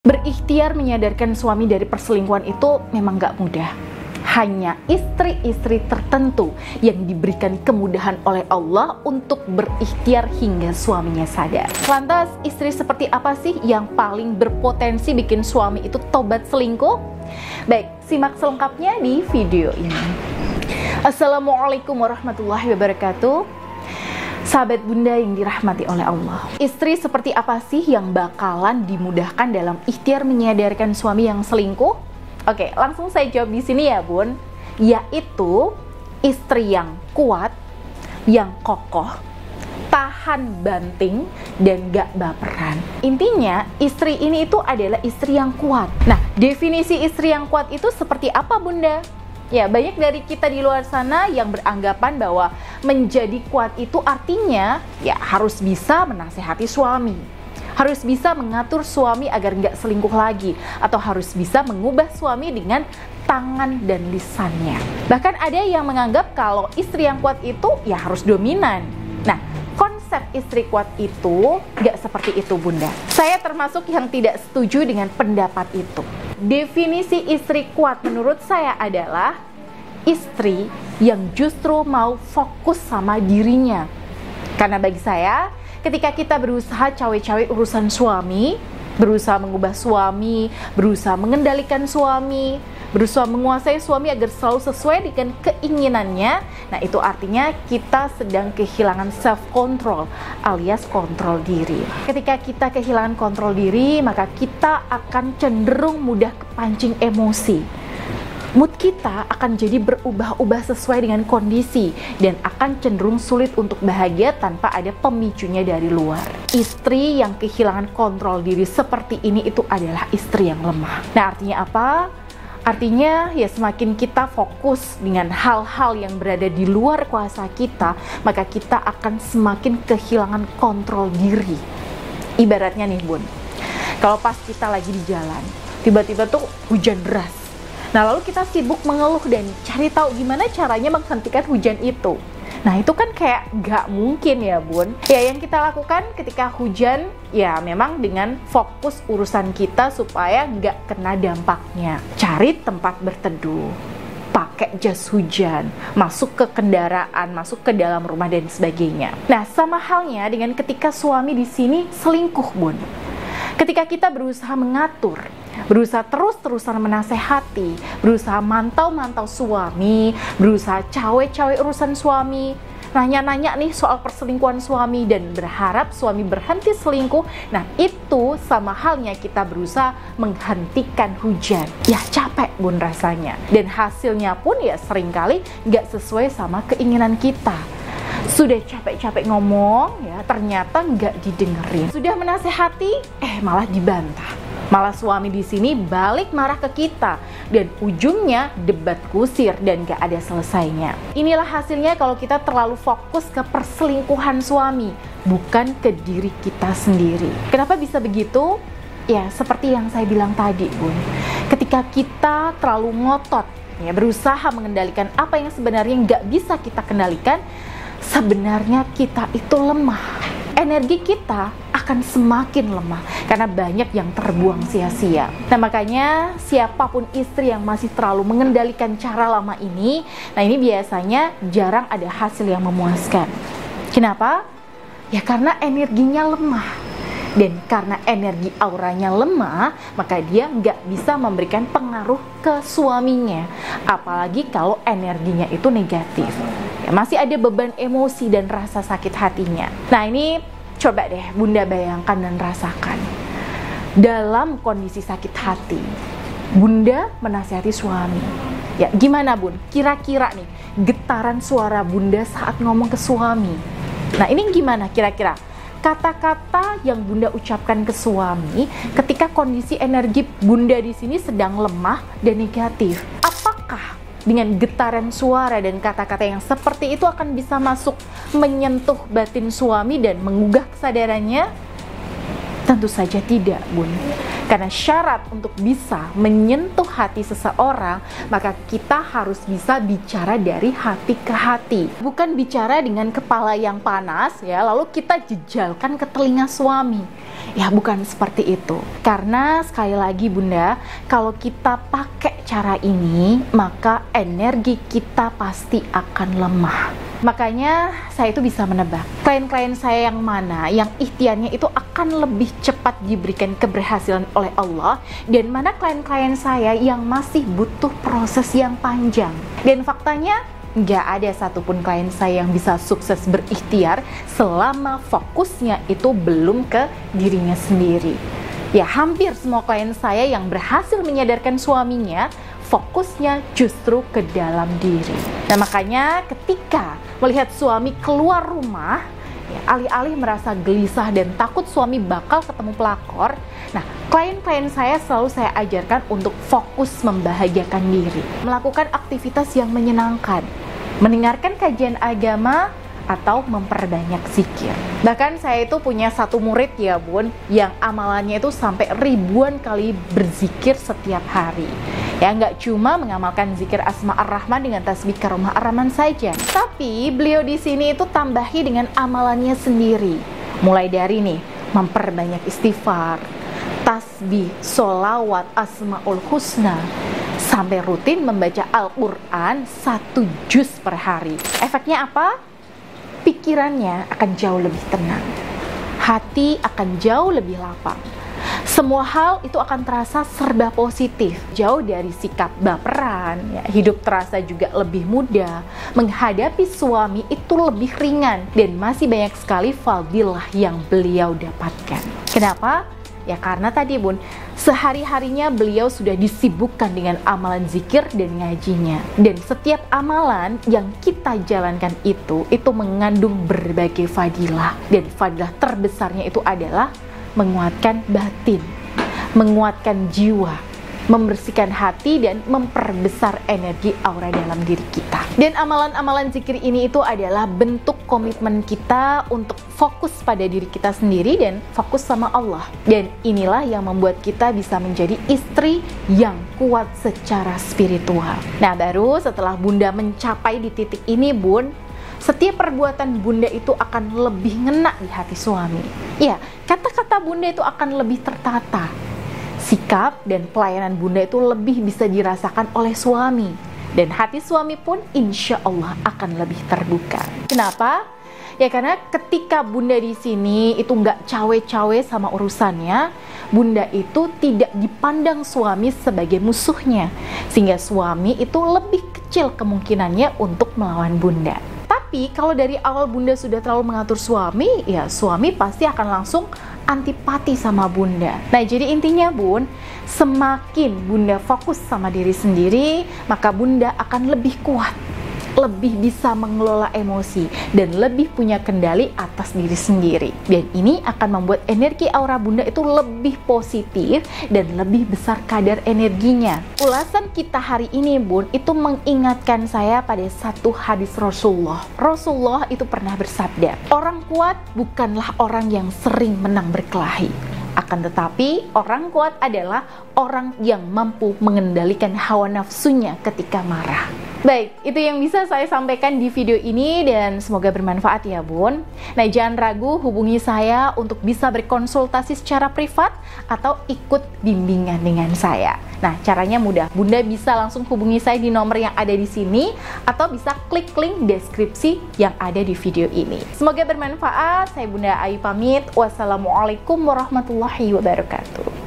Berikhtiar menyadarkan suami dari perselingkuhan itu memang gak mudah. Hanya istri-istri tertentu yang diberikan kemudahan oleh Allah untuk berikhtiar hingga suaminya sadar. Lantas, istri seperti apa sih yang paling berpotensi bikin suami itu tobat selingkuh? Baik, simak selengkapnya di video ini. Assalamualaikum warahmatullahi wabarakatuh. Sahabat bunda yang dirahmati oleh Allah, istri seperti apa sih yang bakalan dimudahkan dalam ikhtiar menyadarkan suami yang selingkuh? Oke, langsung saya jawab di sini ya bun. Yaitu istri yang kuat, yang kokoh, tahan banting, dan gak baperan. Intinya, istri ini itu adalah istri yang kuat. Nah, definisi istri yang kuat itu seperti apa bunda? Ya, banyak dari kita di luar sana yang beranggapan bahwa menjadi kuat itu artinya ya harus bisa menasehati suami, harus bisa mengatur suami agar nggak selingkuh lagi, atau harus bisa mengubah suami dengan tangan dan lisannya. Bahkan ada yang menganggap kalau istri yang kuat itu ya harus dominan. Nah, konsep istri kuat itu nggak seperti itu bunda. Saya termasuk yang tidak setuju dengan pendapat itu. Definisi istri kuat menurut saya adalah istri yang justru mau fokus sama dirinya. Karena bagi saya, ketika kita berusaha cawe-cawe urusan suami, berusaha mengubah suami, berusaha mengendalikan suami, berusaha menguasai suami agar selalu sesuai dengan keinginannya, nah itu artinya kita sedang kehilangan self-control alias kontrol diri. Ketika kita kehilangan kontrol diri, maka kita akan cenderung mudah kepancing emosi. Mood kita akan jadi berubah-ubah sesuai dengan kondisi dan akan cenderung sulit untuk bahagia tanpa ada pemicunya dari luar. Istri yang kehilangan kontrol diri seperti ini itu adalah istri yang lemah. Nah, artinya apa? Artinya ya semakin kita fokus dengan hal-hal yang berada di luar kuasa kita, maka kita akan semakin kehilangan kontrol diri. Ibaratnya nih bun, kalau pas kita lagi di jalan, tiba-tiba tuh hujan deras. Nah, lalu kita sibuk mengeluh dan cari tahu gimana caranya menghentikan hujan itu. Nah, itu kan kayak gak mungkin ya bun. Ya, yang kita lakukan ketika hujan, ya memang dengan fokus urusan kita supaya gak kena dampaknya. Cari tempat berteduh, pakai jas hujan, masuk ke kendaraan, masuk ke dalam rumah dan sebagainya. Nah, sama halnya dengan ketika suami di sini selingkuh bun. Ketika kita berusaha mengatur, berusaha terus-terusan menasehati, berusaha mantau-mantau suami, berusaha cawe-cawe urusan suami, nanya-nanya nih soal perselingkuhan suami dan berharap suami berhenti selingkuh. Nah, itu sama halnya kita berusaha menghentikan hujan. Ya capek bun rasanya. Dan hasilnya pun ya seringkali gak sesuai sama keinginan kita. Sudah capek-capek ngomong ya ternyata nggak didengerin. Sudah menasehati malah dibantah. Malah suami di sini balik marah ke kita dan ujungnya debat kusir dan gak ada selesainya. Inilah hasilnya kalau kita terlalu fokus ke perselingkuhan suami, bukan ke diri kita sendiri. Kenapa bisa begitu? Ya seperti yang saya bilang tadi bun, ketika kita terlalu ngotot ya berusaha mengendalikan apa yang sebenarnya gak bisa kita kendalikan, sebenarnya kita itu lemah. Energi kita akan semakin lemah karena banyak yang terbuang sia-sia. Nah, makanya siapapun istri yang masih terlalu mengendalikan cara lama ini, nah ini biasanya jarang ada hasil yang memuaskan. Kenapa? Ya karena energinya lemah. Dan karena energi auranya lemah, maka dia nggak bisa memberikan pengaruh ke suaminya. Apalagi kalau energinya itu negatif. Ya, masih ada beban emosi dan rasa sakit hatinya. Nah, ini coba deh bunda bayangkan dan rasakan. Dalam kondisi sakit hati, bunda menasihati suami. Ya, gimana bun? Kira-kira nih, getaran suara bunda saat ngomong ke suami. Nah, ini gimana kira-kira? Kata-kata yang bunda ucapkan ke suami ketika kondisi energi bunda di sini sedang lemah dan negatif. Apakah dengan getaran suara dan kata-kata yang seperti itu akan bisa masuk menyentuh batin suami dan menggugah kesadarannya? Tentu saja tidak bun. Karena syarat untuk bisa menyentuh hati seseorang, maka kita harus bisa bicara dari hati ke hati. Bukan bicara dengan kepala yang panas ya, lalu kita jejalkan ke telinga suami. Ya, bukan seperti itu. Karena sekali lagi Bunda, kalau kita pakai cara ini, maka energi kita pasti akan lemah. Makanya saya itu bisa menebak klien-klien saya yang mana yang ikhtiarnya itu akan lebih cepat diberikan keberhasilan oleh Allah, dan mana klien-klien saya yang masih butuh proses yang panjang. Dan faktanya nggak ada satupun klien saya yang bisa sukses berikhtiar selama fokusnya itu belum ke dirinya sendiri. Ya, hampir semua klien saya yang berhasil menyadarkan suaminya, fokusnya justru ke dalam diri. Nah, makanya ketika melihat suami keluar rumah, ya, alih-alih merasa gelisah dan takut suami bakal ketemu pelakor, nah, klien-klien saya selalu saya ajarkan untuk fokus membahagiakan diri, melakukan aktivitas yang menyenangkan, mendengarkan kajian agama, atau memperbanyak zikir. Bahkan saya itu punya satu murid ya Bun, yang amalannya itu sampai ribuan kali berzikir setiap hari. Ya, nggak cuma mengamalkan zikir Asma Ar-Rahman dengan tasbih Karomah Ar-Rahman saja, tapi beliau di sini itu tambahi dengan amalannya sendiri. Mulai dari nih, memperbanyak istighfar, tasbih, sholawat, Asmaul Husna, sampai rutin membaca Al-Quran 1 juz per hari. Efeknya apa? Pikirannya akan jauh lebih tenang, hati akan jauh lebih lapang. Semua hal itu akan terasa serba positif, jauh dari sikap baperan, ya, hidup terasa juga lebih mudah, menghadapi suami itu lebih ringan, dan masih banyak sekali fadilah yang beliau dapatkan. Kenapa? Ya karena tadi Bun, sehari-harinya beliau sudah disibukkan dengan amalan zikir dan ngajinya. Dan setiap amalan yang kita jalankan itu mengandung berbagai fadilah. Dan fadilah terbesarnya itu adalah menguatkan batin, menguatkan jiwa, membersihkan hati, dan memperbesar energi aura dalam diri kita. Dan amalan-amalan zikir ini itu adalah bentuk komitmen kita untuk fokus pada diri kita sendiri dan fokus sama Allah. Dan inilah yang membuat kita bisa menjadi istri yang kuat secara spiritual. Nah, baru setelah Bunda mencapai di titik ini Bun, setiap perbuatan Bunda itu akan lebih ngena di hati suami. Ya, kata-kata Bunda itu akan lebih tertata. Sikap dan pelayanan Bunda itu lebih bisa dirasakan oleh suami. Dan hati suami pun insya Allah akan lebih terbuka. Kenapa? Ya karena ketika Bunda di sini itu nggak cawe-cawe sama urusannya, Bunda itu tidak dipandang suami sebagai musuhnya. Sehingga suami itu lebih kecil kemungkinannya untuk melawan Bunda. Tapi kalau dari awal Bunda sudah terlalu mengatur suami, ya suami pasti akan langsung antipati sama Bunda. Nah, jadi intinya Bun, semakin Bunda fokus sama diri sendiri, maka Bunda akan lebih kuat, lebih bisa mengelola emosi, dan lebih punya kendali atas diri sendiri. Dan ini akan membuat energi aura Bunda itu lebih positif dan lebih besar kadar energinya. Ulasan kita hari ini Bun, itu mengingatkan saya pada satu hadis Rasulullah. Rasulullah itu pernah bersabda, orang kuat bukanlah orang yang sering menang berkelahi. Akan tetapi, orang kuat adalah orang yang mampu mengendalikan hawa nafsunya ketika marah. Baik, itu yang bisa saya sampaikan di video ini dan semoga bermanfaat ya Bun. Nah, jangan ragu hubungi saya untuk bisa berkonsultasi secara privat atau ikut bimbingan dengan saya. Nah, caranya mudah. Bunda bisa langsung hubungi saya di nomor yang ada di sini atau bisa klik link deskripsi yang ada di video ini. Semoga bermanfaat. Saya Bunda Ayu pamit. Wassalamualaikum warahmatullahi wabarakatuh.